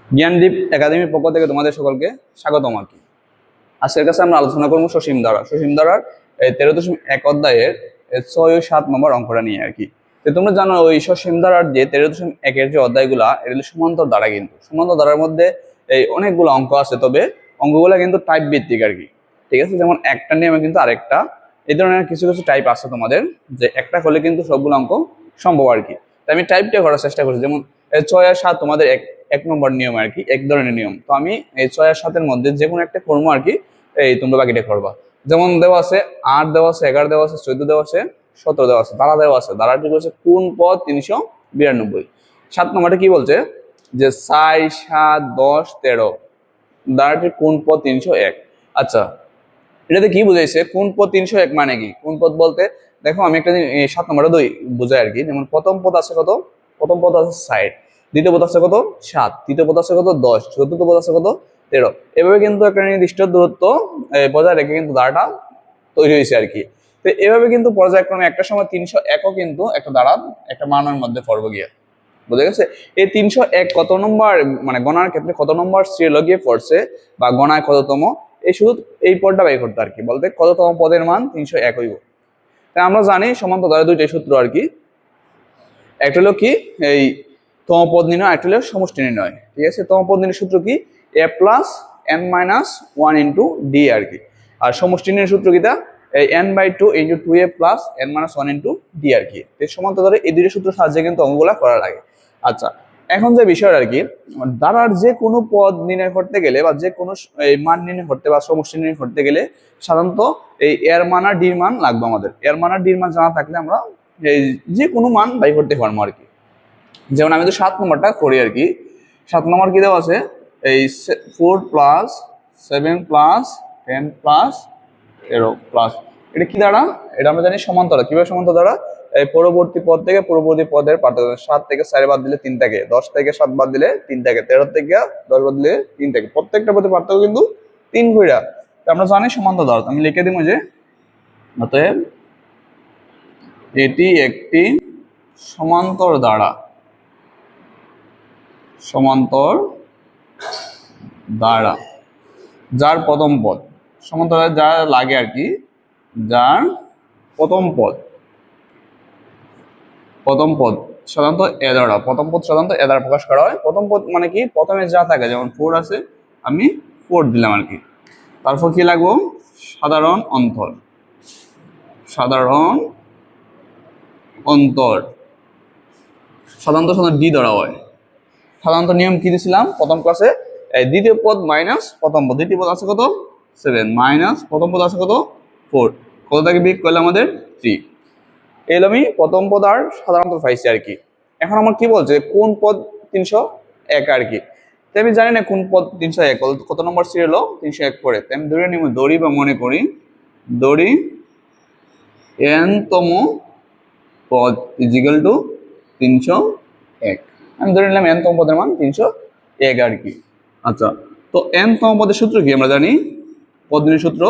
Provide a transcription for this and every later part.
জ্ঞানদীপ একাডেমির পক্ষ থেকে তোমাদের সকলকে স্বাগতম আর কি। আজকের কাছে আমরা আলোচনা করবো সসীম ধারার 13.1 অধ্যায়ের 6 ও 7 নম্বর অঙ্কটা নিয়ে আর কি। তো তোমরা জানো ওই সসীম ধারার যে 13.1 যে অধ্যায়গুলা এগুলো সমান্তর ধারা, কিন্তু সমান্তর ধারার মধ্যে এই অনেকগুলো অঙ্ক আছে, তবে অঙ্কগুলো কিন্তু টাইপ ভিত্তিক আর কি। ঠিক আছে, যেমন একটা নিয়মে কিন্তু আরেকটা, এই ধরনের কিছু কিছু টাইপ আছে তোমাদের, যে একটা হলে কিন্তু সবগুলো অঙ্ক সম্ভব আর কি। তাই আমি টাইপটা করার চেষ্টা করছি। যেমন 6 আর 7 তোমাদের এক নম্বর নিয়ম আর কি, এক ধরনের নিয়ম। তো আমি এই 6 আর 7 মধ্যে যে কোনো একটা করবো আর কি, এই তোমরা বাকিটা করবা। যেমন দেওয়া আছে 8 দেওয়া আছে, 11 দেওয়া আছে, 14 দেওয়া আছে, 17 দেওয়া আছে, দ্বারা দেওয়া আছে। দ্বারাটি হচ্ছে কোন পদ 392। 7 নম্বরটা কি বলছে যে 4, 7, 10, 13 দ্বারাটির কোন পদ 301। আচ্ছা, এটাতে কি বুঝাইছে? কোন পদ 301 মানে কি? কোন পদ বলতে দেখো আমি একটা 7 নম্বরটা বুঝাই আর কি। যেমন প্রথম পদ আছে কত? প্রথম পদ আছে 60, দ্বিতীয় পদ আছে কত? 7, তৃতীয় পদ আছে কত? 10, চতুর্থ পদ আছে কত? 13। এভাবে কিন্তু একটা নির্দিষ্ট দূরত্ব বজায় রেখে কিন্তু দ্বারাটা তৈরি হয়েছে আর কি। তো এভাবে কিন্তু পর্যায়ক্রমে একটা সময় 301ও কিন্তু একটা দ্বারা একটা মানের মধ্যে পড়বো গিয়ে, বুঝা গেছে? এই 301 কত নম্বর, মানে গণার ক্ষেত্রে কত নম্বর সিরিয়াল গিয়ে পড়ছে বা গণায় কততম, এই শুধু এই পদটা বাই করতে আর কি, বলতে কততম পদের মান 301 হইব। তাই আমরা জানি সমান্তর ধারার দুইটাই সূত্র আর কি। একটা হলো কি এই তম পদ নির্ণয়, একটা হলো সমষ্টি নির্ণয়। ঠিক আছে, তম পদ নির্ণয় সূত্র কি? a plus n minus 1 into d আর কি। আর সমষ্টি নির্ণয় সূত্র কিটা? এই n/2 into 2a plus n minus 1 into d আর কি। সমান্তর ধারার এই দুইটা সূত্র সাহায্যে কিন্তু অঙ্কগুলা করা লাগে। আচ্ছা, এখন যে বিষয় আর কি, দ্বারার যে কোনো পদ নির্ণয় করতে গেলে বা যে কোনো মান নির্ণয় করতে বা সমষ্টি নির্ণয় করতে গেলে সাধারণত এই এর মান আর ডির মান লাগবে আমাদের। এর মান আর ডির মান জানা থাকলে আমরা এই যে কোনো মান বাই করতে পারবো আর কি। যেমন আমি তো 7 নম্বরটা করি আর কি। 7 নম্বর কি দেওয়া আছে? এই 4 প্লাস 7 প্লাস 10 প্লাস 13 প্লাস, এটা কি দ্বারা? এটা আমরা জানি সমান্তর। কিভাবে সমান্তর দ্বারা? এই পরবর্তী পদ থেকে পরবর্তী পদের পার্থক্য। 7 থেকে 4 বাদ দিলে 3 থাকে, 10 থেকে 7 বাদ দিলে 3 থাকে, 13 থেকে 10 বাদ দিলে 3 থাকে। প্রত্যেকটা পদের পার্থক্য কিন্তু 3 কইরা। আমরা জানি সমান্তর দ্বারা। আমি লিখে দিব যে অতএব এটি একটি সমান্তর দ্বারা, সমান্তর দ্বারা যার প্রথম পদ, সমান্তর যা লাগে আর কি, যার প্রথম পদ সাধারণত এ দ্বারা, প্রথম পদ সাধারণত এ দ্বারা প্রকাশ করা হয়। প্রথম পদ মানে কি? প্রথমে যা থাকে, যেমন 4 আছে, আমি 4 দিলাম আর কি। তারপর কি লাগবো? সাধারণ অন্তর, সাধারণ অন্তর সাধারণত ডি ধরা হয়। সাধারণত নিয়ম কি দিয়েছিলাম প্রথম ক্লাসে? দ্বিতীয় পদ মাইনাস প্রথম পদ, দ্বিতীয় পদ আছে কত? 7 মাইনাস প্রথম পদ আছে কত? 4, কত থেকে বিয়োগ করলে আমাদের 3। এই আমি প্রথম পদ আর সাধারণত পাইছি আর কি। এখন আমার কি বলছে? কোন পদ 301 আর কি। তাই আমি জানি না কোন পদ 301, কত নম্বর সিরিয়াল 301 পড়ে। তাই আমি ধরে নিব, দড়ি বা মনে করি দড়ি n তম পদ ইজিক্যাল টু 301। আমি ধরে নিলাম n তম পদের মান 301 আর কি। আচ্ছা, তো n তম পদের সূত্র কি আমরা জানি? পদ নির্ণয় সূত্র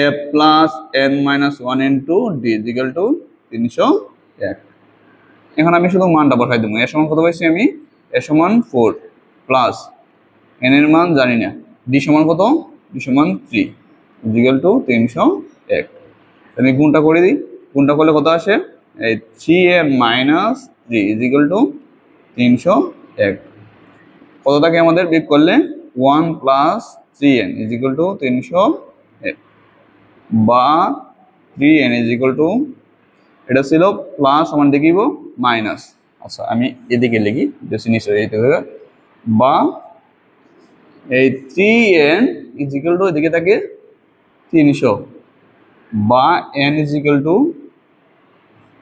a plus n minus 1 into D equal to 301। এখন আমি শুধু মানটা বসাই দেবো। এ সমান কত পাইছি আমি? এ সমান 4 প্লাস n এর মান জানি না, ডি সমান কত? ডি সমান 3 ইজিক্যাল টু 301। আমি গুণটা করে দিই। গুণটা করলে কত আসে? এই 3n মাইনাস 3 ইজিক্যাল টু 301। কত থাকে আমাদের বিয়োগ করলে? 1 প্লাস 3n ইজিক্যাল টু 301 বা 3n ইজিক্যাল টু, এটা ছিল প্লাস, আমার দেখিব মাইনাস। আচ্ছা, আমি এদিকে লিখি, বেশি নিচে দিতে হবে, বা এই 3n ইজিক্যাল টু এদিকে থাকে 300 বা n ইজিক্যাল টু,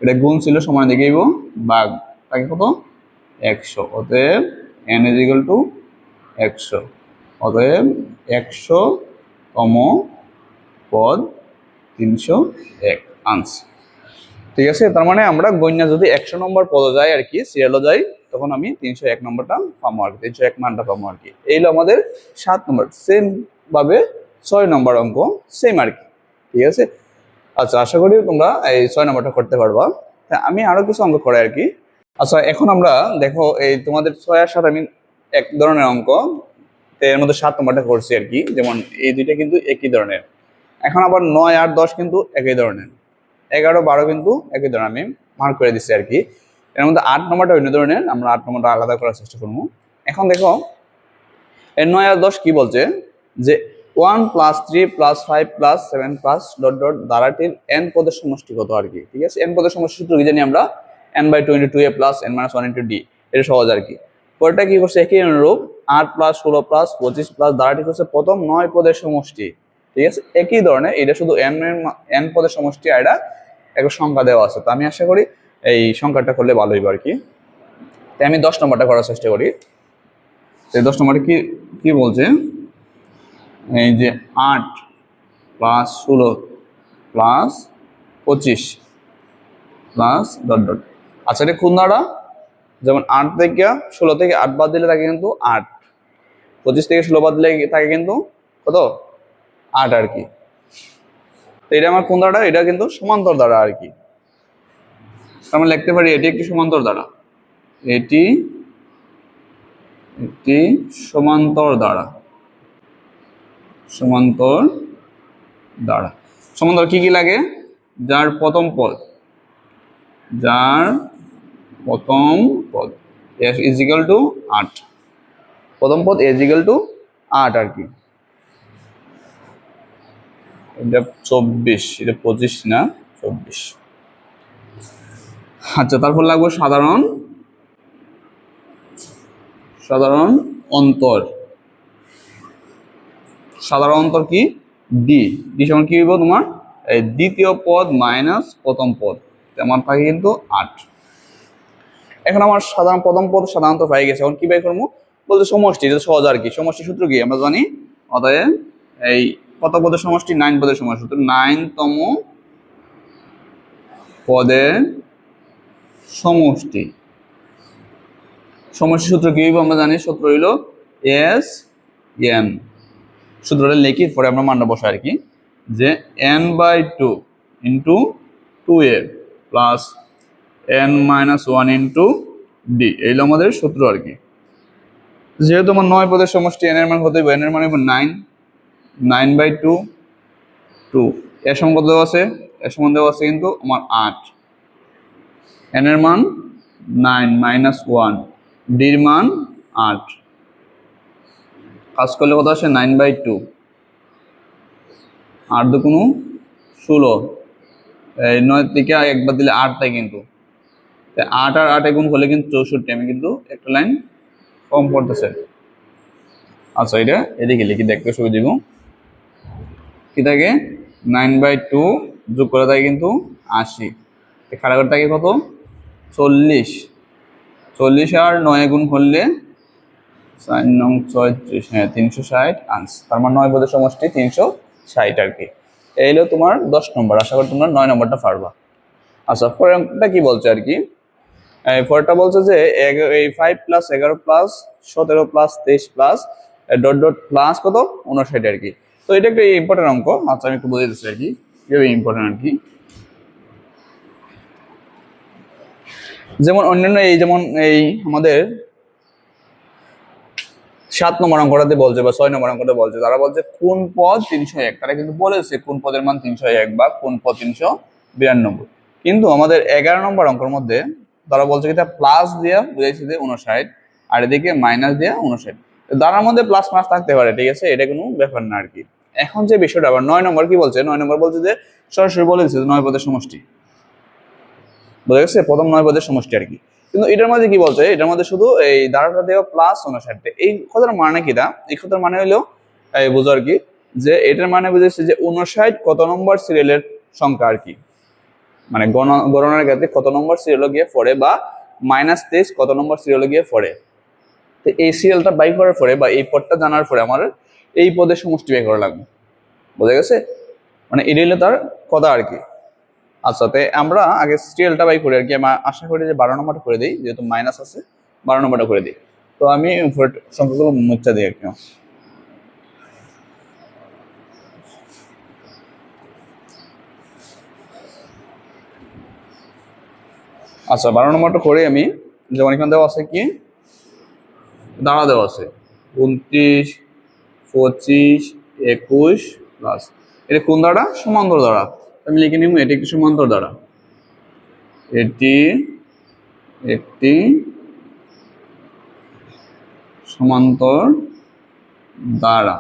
এটা গুণ ছিল সমান দেখিব ভাগ তাকে কত? 100। অতএব n ইজিক্যাল টু 100। অতএব 100তম পদ 301 আনসার। ঠিক আছে, তার মানে আমরা গণ্যা যদি 100 নম্বর পদে যাই আর কি, সিরিয়ালও যাই, তখন আমি 301 নম্বরটা পাবো আর কি, 301 মানটা পাবো আর কি। এই হলো আমাদের 7 নম্বর। সেম ভাবে 6 নম্বর অঙ্ক সেম আর কি। ঠিক আছে, আচ্ছা, আশা করি তোমরা এই 6 নম্বরটা করতে পারবা। আমি আরো কিছু অঙ্ক করাই আর কি। আচ্ছা, এখন আমরা দেখো এই তোমাদের 6 আর 7 আমি এক ধরনের অঙ্ক, তো এর মধ্যে 7 নম্বরটা করছি আর কি। যেমন এই দুইটা কিন্তু একই ধরনের। এখন আবার 9 আর 10 কিন্তু একই ধরনের, 11 12 কিন্তু একই ধরনের, আমি মার্ক করে দিচ্ছি আর কি। এর মধ্যে 8 নম্বরটা অন্য ধরনের, আমরা 8 নম্বরটা আলাদা করার চেষ্টা করবো। এখন দেখো এর 9 আর 10 কি বলছে যে 1 + 3 + 5 + 7 + ডট ডট দ্বারাটির n পদের সমষ্টি কত আর কি। ঠিক আছে, n পদের সমষ্টি সূত্র কি জানি আমরা, n/2 × 2a + n - 1 × d। এটা সহজ আর কি। পরেরটা কি করছে, একই অনুরূপ 8 + 16 + 25 দ্বারাটি হচ্ছে প্রথম 9 পদের সমষ্টি। ঠিক আছে, একই ধরনের, এটা শুধু n পদের সমষ্টি, আর এটা একটা সংখ্যা দেওয়া আছে। তো আমি আশা করি এই সংখ্যাটা করলে ভালো হইব আর কি। তাই আমি 10 নম্বরটা করার চেষ্টা করি। তো 10 নম্বরে কি কি বলছে, এই যে 8 + 16 + 25 প্লাস ডট ডট। আচ্ছা, এটা কোন দ্বারা? যেমন 8 থেকে 16 থেকে 8 বাদ দিলে থাকে কিন্তু 8, 25 থেকে 16 বাদ দিলে থাকে কিন্তু কত, 8 আর কি। তো এটা আমার কোন দ্বারা? এটা কিন্তু সমান্তর দ্বারা আর কি। আমরা লিখতে পারি এটি একটি সমান্তর দ্বারা, এটি একটি সমান্তর দ্বারা, সমান্তর দ্বারা। সমান্তর কি কি লাগে? যার প্রথম পদ, যার প্রথম পদ ইজ ইকুয়াল টু 8, প্রথম পদ ইজ ইকুয়াল টু 8 আর কি। এটা 24, এটা 25 না 24। আচ্ছা, তারপর লাগবে সাধারণ অন্তর। সাধারণ অন্তর কি? ডি। ডি সমান কি হইব তোমার, এই দ্বিতীয় পদ মাইনাস প্রথম পদ, আমার থাকে কিন্তু 8। এখন আমার প্রথম পদ সাধারণত পাই গেছে। এখন কি বাই করবো বলতে, সমষ্টি। এটা সহজ আর কি। সমষ্টি সূত্র কি আমরা জানি, অতএব এই কত পদের সমষ্টি, 9 পদের সমষ্টি। তো 9তম পদের সমষ্টি। সমষ্টি সূত্র কি হইব আমরা জানি, সূত্র হইল SN। সূত্রটা লিখি, পরে আমরা মানটা বসাই আর কি, যে n/2 × 2a + n-1 × d, এইগুলো আমাদের সূত্র আর কি। যেহেতু আমার 9 পদের সমষ্টি, n এর মান কত হইব, n এর মান হইব 9, 9/2 2, এর সমান কত দেওয়া আছে, এর সমান দেওয়া আছে কিন্তু আমার 8, n এর মান 9 - 1, d এর মান 8, কাজ করলে কত আসে 9/2, 8 × 2 = 16, এই 9 থেকে একবার দিলে 8 তাই কিন্তু 8 আর 8 গুণ করলে কিন্তু 64। আমি কিন্তু একটা লাইন কম পড়তেছে। আচ্ছা, এটা এদিকে লিখি, দেখতে সুবিধা দিব। কি থাকে, 9/2 যোগ করে থাকে কিন্তু 80, খাড়া করে থাকে কত, 40। 40 আর 9 গুণ করলে 4 9 36, হ্যাঁ 360 আনসার। তার মানে 9 পদের সমষ্টি 360 আর কি। এই হলো তোমার 10 নম্বর। আশা করি তোমরা 9 নম্বরটা পারবা। আচ্ছা, পরেরটা কি বলছে আর কি, পরেরটা বলছে যে এই 5 + 11 + 17 + 23 ডট ডট প্লাস কত 59 আর কি। তো এটা একটা ইম্পর্টেন্ট অঙ্ক। আচ্ছা, আমি একটু বুঝিয়ে দিচ্ছি আর কি, কিভাবে ইম্পর্টেন্ট আর কি। যেমন অন্যান্য এই যেমন এই আমাদের 7 নম্বর অঙ্কটাতে বলছে বা 6 নম্বর অঙ্কটা বলছে, তারা বলছে কোন পদ 301। তারা কিন্তু বলেছে কোন পদের মান 301 বা কোন পদ 392। কিন্তু আমাদের 11 নম্বর অঙ্কের মধ্যে তারা বলছে কি, প্লাস দিয়া বুঝাইছে যে 59, আর এদিকে মাইনাস দিয়া 59। তার মধ্যে প্লাস মাস থাকতে পারে, ঠিক আছে, এটা কোনো ব্যাপার না আর কি। এখন যে বিষয়টা আবার 9 নম্বর কি বলছে, 9 নম্বর বলছে যে সরাসরি বলেছে 9 পদের সমষ্টি, বুঝা গেছে, প্রথম 9 পদের সমষ্টি আর কি। কিন্তু এটার মধ্যে কি বলছে, এটার মধ্যে শুধু এই দ্বারাটা দেওয়া প্লাস 59। এই কথার মানে কি, এই কথার মানে হলো বুঝো আর কি, যে এটার মানে বুঝেছে যে 59 কত নম্বর সিরিয়ালের সংখ্যা আর কি, মানে গণনার ক্ষেত্রে কত নম্বর সিরিয়ালে গিয়ে পড়ে, বা -23 কত নম্বর সিরিয়ালে গিয়ে পড়ে। তো এই সিরিয়ালটা বাই করার পরে বা এই পদটা জানার পরে আমার এই পদের সমষ্টি বের করা লাগবে, বুঝা গেছে, মানে এটা হলো তার কথা আর কি। আচ্ছা, তো আমরা আগে সিরিয়ালটা বাই করি আর কি। আমি আশা করি যে 12 নম্বরটা করে দিই, যেহেতু মাইনাস আছে 12 নম্বরটা করে দিই। তো আমি সংখ্যাগুলো মুচ্ছা দিই আর কি। আচ্ছা, 12 নম্বরটা করে আমি, যেমন এখানে দেওয়া আছে কি দ্বারা দেওয়া আছে 29, 25, 21 প্লাস এটা কোন দ্বারা? সমান্তর দ্বারা। আমি লিখে নিব এটি একটি সমান্তর দ্বারা, এটি একটি সমান্তর দ্বারা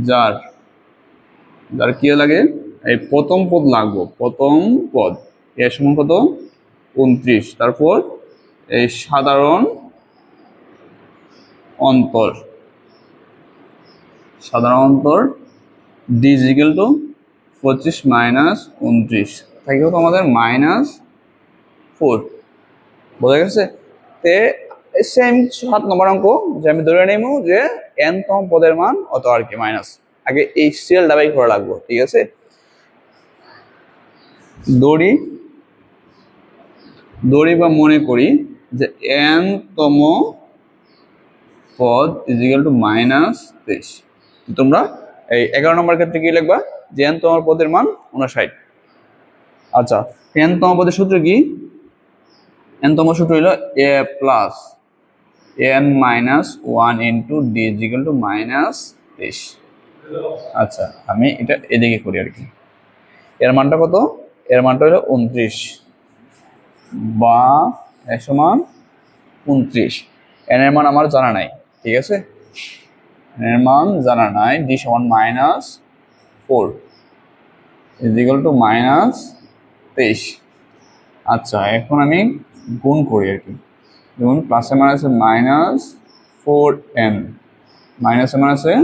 যার যার কি লাগে এই প্রথম পদ লাগবে, প্রথম পদ এর সমান কত 29, তারপর এই সাধারণ অন্তর d is equal to 25 minus 29 থাকে তো আমাদের -4, বোঝা গেছে? তে সেম 7 নম্বর অঙ্ক যে আমি ধরে নেব যে n তম পদের মান অত আর কি মাইনাস, আগে এই সিএল ডাবাই করা লাগবে, ঠিক আছে? দড়ি বা মনে করি যে n তম পদ ইজ ইকুয়াল টু -23। তোমরা এই 11 নম্বর ক্ষেত্রে কি লিখবা যে n তম পদের মান 59। আচ্ছা, n তম পদের সূত্র কি? n তম সূত্র হলো a plus n minus 1 into d is equal to -23। আচ্ছা, আমি এটা এদিকে করি আর কি। এর মানটা কত? এর মানটা হলো 29 বা এর সমান 29। n এর মান আমার জানা নাই, ঠিক আছে? n এর মান জানা নাই, d সমান -4 ইজ ইকুয়াল টু -23। আচ্ছা, এখন আমি গুণ করি আর কি। যেমন প্লাসে মাইনাসে -4n, মাইনাসে মাইনাসে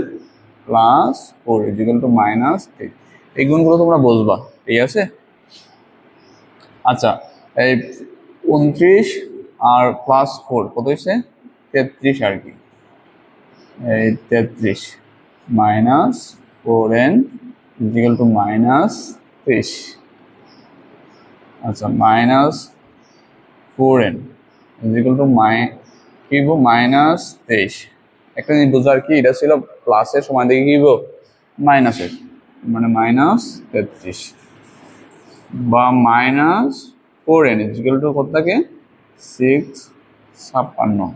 +4 ইজ ইকুয়াল টু -3। এই গুণগুলো তোমরা বুঝবা, ঠিক আছে? আচ্ছা, এই 29 আর +4 কত হয়েছে? 33 আর কি। এই 33 -4n ইজ ইকুয়াল টু -30। আচ্ছা, -4n ইজ ইকুয়াল টু কি হইব? -23। একটা জিনিস বোঝার কি, এটা ছিল প্লাসের সময় দেখে কি হইব মাইনাসের, মানে -33 বা -4n ইজ ইকুয়াল টু কত থাকে? 656।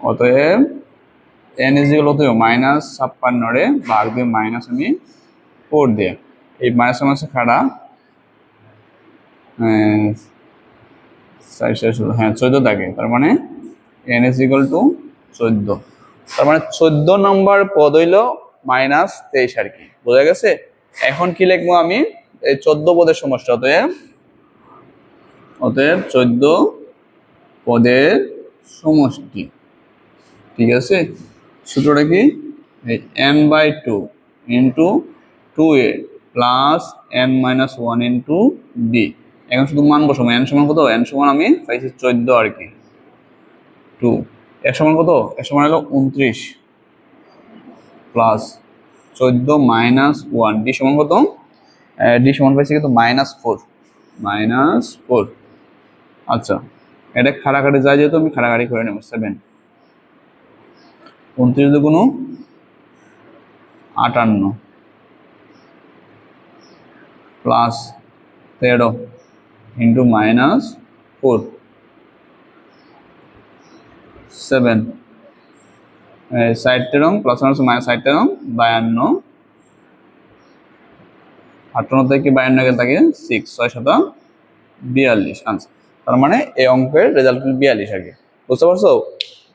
অতএব n ইজ ইকুয়াল কত? -56 রে ভাগ দিয়ে মাইনাস আমি 4 দিয়ে এই মাইনাসের মাসে খাড়া 14 থাকে, তার মানে n ইজ ইকুয়াল টু 14। তার মানে 14 নম্বর পদ হইল -23 আর কি, বোঝা গেছে? এখন কি লিখবো আমি? এই 14 পদের সমষ্টি, অতএব 14 পদের সমষ্টি, ঠিক আছে? সূত্রটা কি? এই n/2 into 2a plus n minus 1 into d। এখন শুধু মান বসাবো। n সমান কত? n সমান আমি পাইছি 14 আর কি, 2। এর সমান কত? এর সমান হলো 29 প্লাস 14 মাইনাস 1, d সমান কত? d সমান পাইছি কিন্তু -4। আচ্ছা, এটা খাড়াখাড়ি যায় যেহেতু আমি খাড়াখাড়ি করে নেব। 7 29 দুগুণ 58 প্লাস 13 ইন্টু -4 7 13 প্লাস -13 52, 58 থেকে 52 কে থাকে 6, 6 7 42 আনসার। তার মানে এই অঙ্কের রেজাল্ট 42 আগে, বুঝতে পারছো?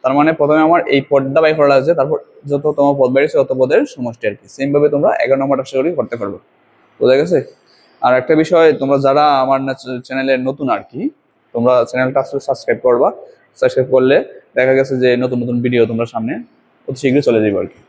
তার মানে প্রথমে আমার এই পদটা বাই করা আছে, তারপর যত তোমার পদ বেরিয়েছে তত পদের সমষ্টি আর কি। সেম ভাবে তোমরা 11 নম্বর আশা করি করতে পারবে, বোঝা গেছে? আর একটা বিষয়, তোমরা যারা আমার চ্যানেলে নতুন আর কি, তোমরা চ্যানেলটা আসলে সাবস্ক্রাইব করবা। সাবস্ক্রাইব করলে দেখা গেছে যে নতুন নতুন ভিডিও তোমরা সামনে অতি শীঘ্রই চলে যাবে আর কি।